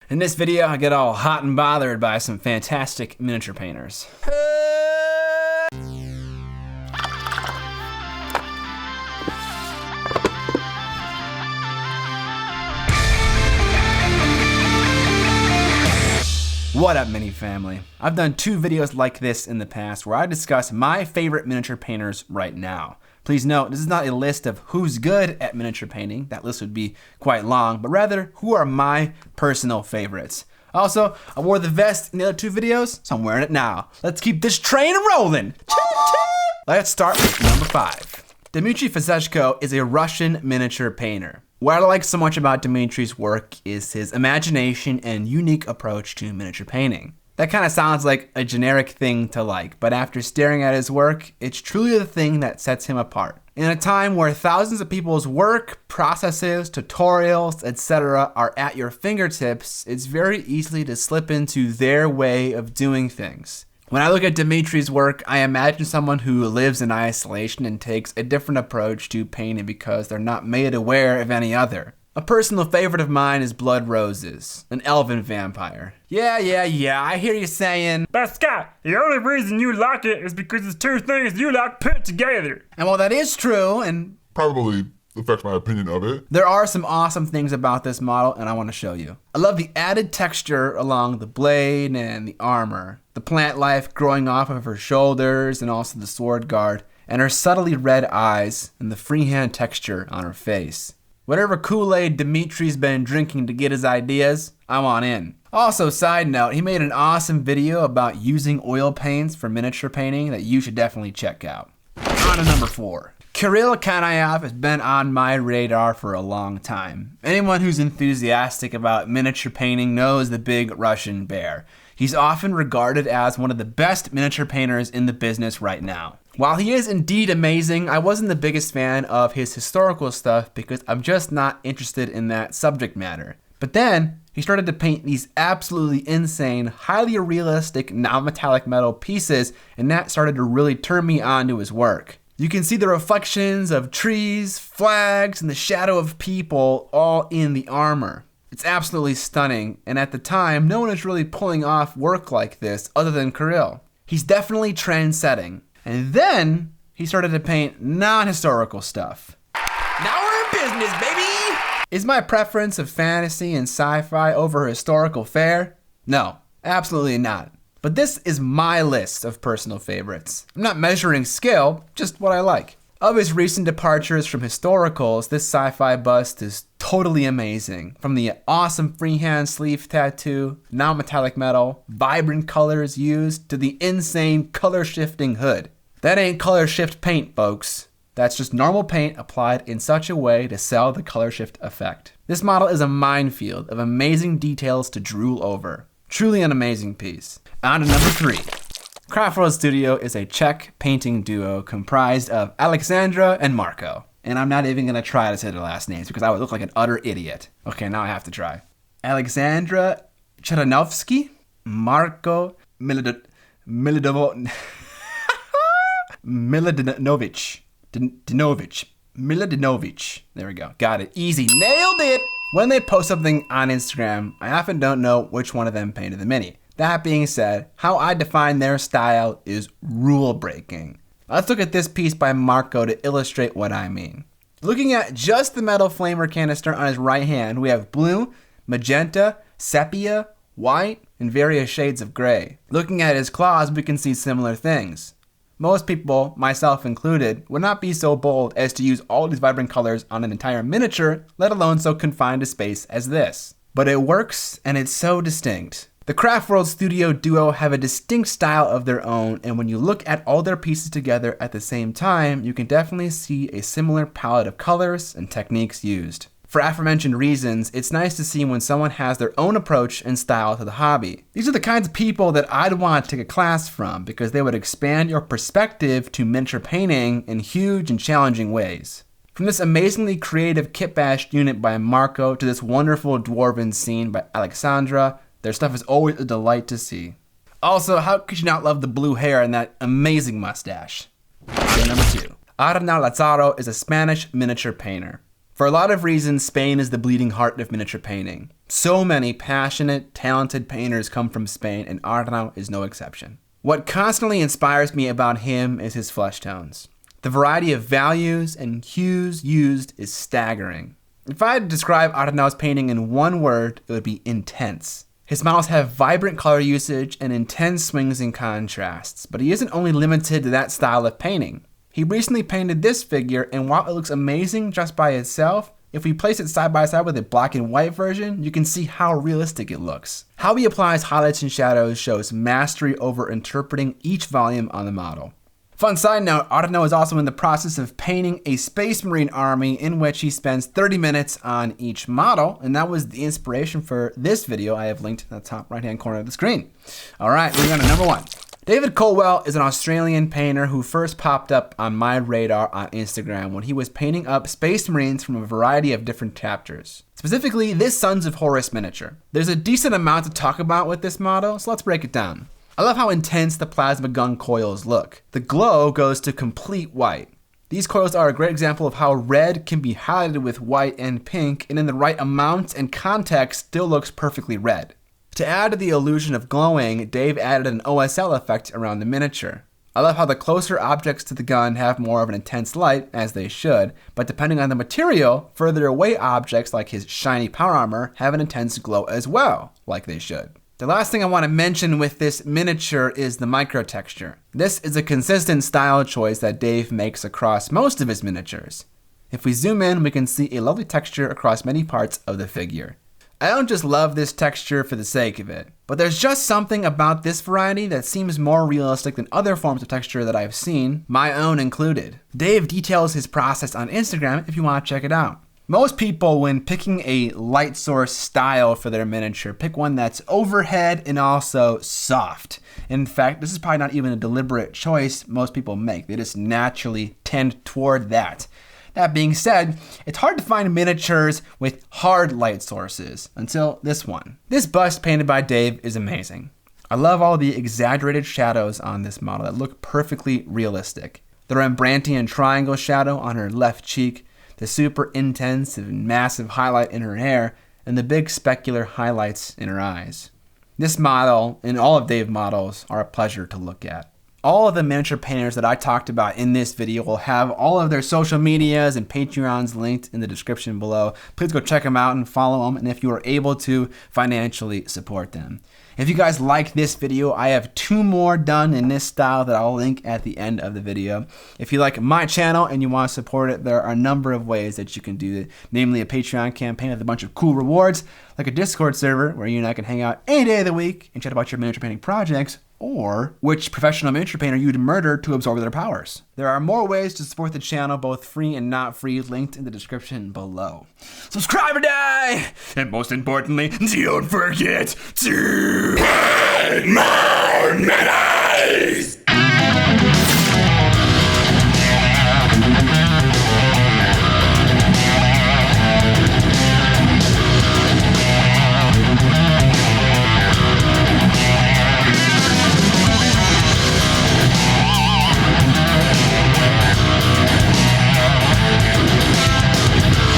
In this video, I get all hot and bothered by some fantastic miniature painters. What up, mini family? I've done 2 videos like this in the past where I discuss my favorite miniature painters right now. Please note, this is not a list of who's good at miniature painting, that list would be quite long, but rather, who are my personal favorites. Also, I wore the vest in the other 2 videos, so I'm wearing it now. Let's keep this train rolling! Let's start with number 5. Dmitry Fesechko is a Russian miniature painter. What I like so much about Dmitry's work is his imagination and unique approach to miniature painting. That kind of sounds like a generic thing to like, but after staring at his work, it's truly the thing that sets him apart. In a time where thousands of people's work, processes, tutorials, etc. are at your fingertips, it's very easy to slip into their way of doing things. When I look at Dmitry's work, I imagine someone who lives in isolation and takes a different approach to painting because they're not made aware of any other. A personal favorite of mine is Blood Roses, an elven vampire. Yeah, I hear you saying, "But Scott, the only reason you like it is because it's 2 things you like put together." And while that is true, and probably affects my opinion of it, there are some awesome things about this model, and I want to show you. I love the added texture along the blade and the armor, the plant life growing off of her shoulders and also the sword guard, and her subtly red eyes and the freehand texture on her face. Whatever Kool-Aid Dmitry's been drinking to get his ideas, I'm on in. Also, side note, he made an awesome video about using oil paints for miniature painting that you should definitely check out. On to number 4. Kirill Kanaev has been on my radar for a long time. Anyone who's enthusiastic about miniature painting knows the big Russian bear. He's often regarded as one of the best miniature painters in the business right now. While he is indeed amazing, I wasn't the biggest fan of his historical stuff because I'm just not interested in that subject matter. But then, he started to paint these absolutely insane, highly realistic, non-metallic metal pieces, and that started to really turn me on to his work. You can see the reflections of trees, flags, and the shadow of people all in the armor. It's absolutely stunning, and at the time, no one was really pulling off work like this other than Kirill. He's definitely trend-setting. And then, he started to paint non-historical stuff. Now we're in business, baby! Is my preference of fantasy and sci-fi over historical fair? No, absolutely not. But this is my list of personal favorites. I'm not measuring skill, just what I like. Of his recent departures from historicals, this sci-fi bust is totally amazing. From the awesome freehand sleeve tattoo, non-metallic metal, vibrant colors used, to the insane color-shifting hood. That ain't color shift paint, folks. That's just normal paint applied in such a way to sell the color shift effect. This model is a minefield of amazing details to drool over. Truly an amazing piece. On to number 3. Craftworldstudio is a Czech painting duo comprised of Alexandra and Marco. And I'm not even gonna try to say their last names because I would look like an utter idiot. Okay, now I have to try. Alexandra Cheranovsky, Marco Miladinovich. Miladinovich. There we go. Got it. Easy. Nailed it! When they post something on Instagram, I often don't know which one of them painted the mini. That being said, how I define their style is rule breaking. Let's look at this piece by Marco to illustrate what I mean. Looking at just the metal flamer canister on his right hand, we have blue, magenta, sepia, white, and various shades of gray. Looking at his claws, we can see similar things. Most people, myself included, would not be so bold as to use all these vibrant colors on an entire miniature, let alone so confined a space as this. But it works, and it's so distinct. The Craftworldstudio duo have a distinct style of their own, and when you look at all their pieces together at the same time, you can definitely see a similar palette of colors and techniques used. For aforementioned reasons, it's nice to see when someone has their own approach and style to the hobby. These are the kinds of people that I'd want to take a class from because they would expand your perspective to miniature painting in huge and challenging ways. From this amazingly creative kit-bashed unit by Marco to this wonderful dwarven scene by Alexandra, their stuff is always a delight to see. Also, how could you not love the blue hair and that amazing mustache? Number 2. Arnau Lazaro is a Spanish miniature painter. For a lot of reasons, Spain is the bleeding heart of miniature painting. So many passionate, talented painters come from Spain, and Arnau is no exception. What constantly inspires me about him is his flesh tones. The variety of values and hues used is staggering. If I had to describe Arnau's painting in one word, it would be intense. His models have vibrant color usage and intense swings and contrasts, but he isn't only limited to that style of painting. He recently painted this figure, and while it looks amazing just by itself, if we place it side by side with a black and white version, you can see how realistic it looks. How he applies highlights and shadows shows mastery over interpreting each volume on the model. Fun side note, Arnau is also in the process of painting a Space Marine army in which he spends 30 minutes on each model, and that was the inspiration for this video I have linked in the top right-hand corner of the screen. All right, moving on to number 1. David Colewell is an Australian painter who first popped up on my radar on Instagram when he was painting up Space Marines from a variety of different chapters. Specifically, this Sons of Horus miniature. There's a decent amount to talk about with this model, so let's break it down. I love how intense the plasma gun coils look. The glow goes to complete white. These coils are a great example of how red can be highlighted with white and pink, and in the right amount and context still looks perfectly red. To add to the illusion of glowing, Dave added an OSL effect around the miniature. I love how the closer objects to the gun have more of an intense light, as they should, but depending on the material, further away objects like his shiny power armor have an intense glow as well, like they should. The last thing I want to mention with this miniature is the micro texture. This is a consistent style choice that Dave makes across most of his miniatures. If we zoom in, we can see a lovely texture across many parts of the figure. I don't just love this texture for the sake of it, but there's just something about this variety that seems more realistic than other forms of texture that I've seen, my own included. Dave details his process on Instagram if you want to check it out. Most people, when picking a light source style for their miniature, pick one that's overhead and also soft. In fact, this is probably not even a deliberate choice most people make. They just naturally tend toward that. That being said, it's hard to find miniatures with hard light sources until this one. This bust painted by Dave is amazing. I love all the exaggerated shadows on this model that look perfectly realistic. The Rembrandtian triangle shadow on her left cheek, the super intense and massive highlight in her hair, and the big specular highlights in her eyes. This model and all of Dave's models are a pleasure to look at. All of the miniature painters that I talked about in this video will have all of their social medias and Patreons linked in the description below. Please go check them out and follow them, and if you are able to, financially support them. If you guys like this video, I have 2 more done in this style that I'll link at the end of the video. If you like my channel and you want to support it, there are a number of ways that you can do it, namely a Patreon campaign with a bunch of cool rewards, like a Discord server where you and I can hang out any day of the week and chat about your miniature painting projects, or which professional miniature painter you'd murder to absorb their powers. There are more ways to support the channel, both free and not free, linked in the description below. Subscribe or die! And most importantly, don't forget to paint more minis!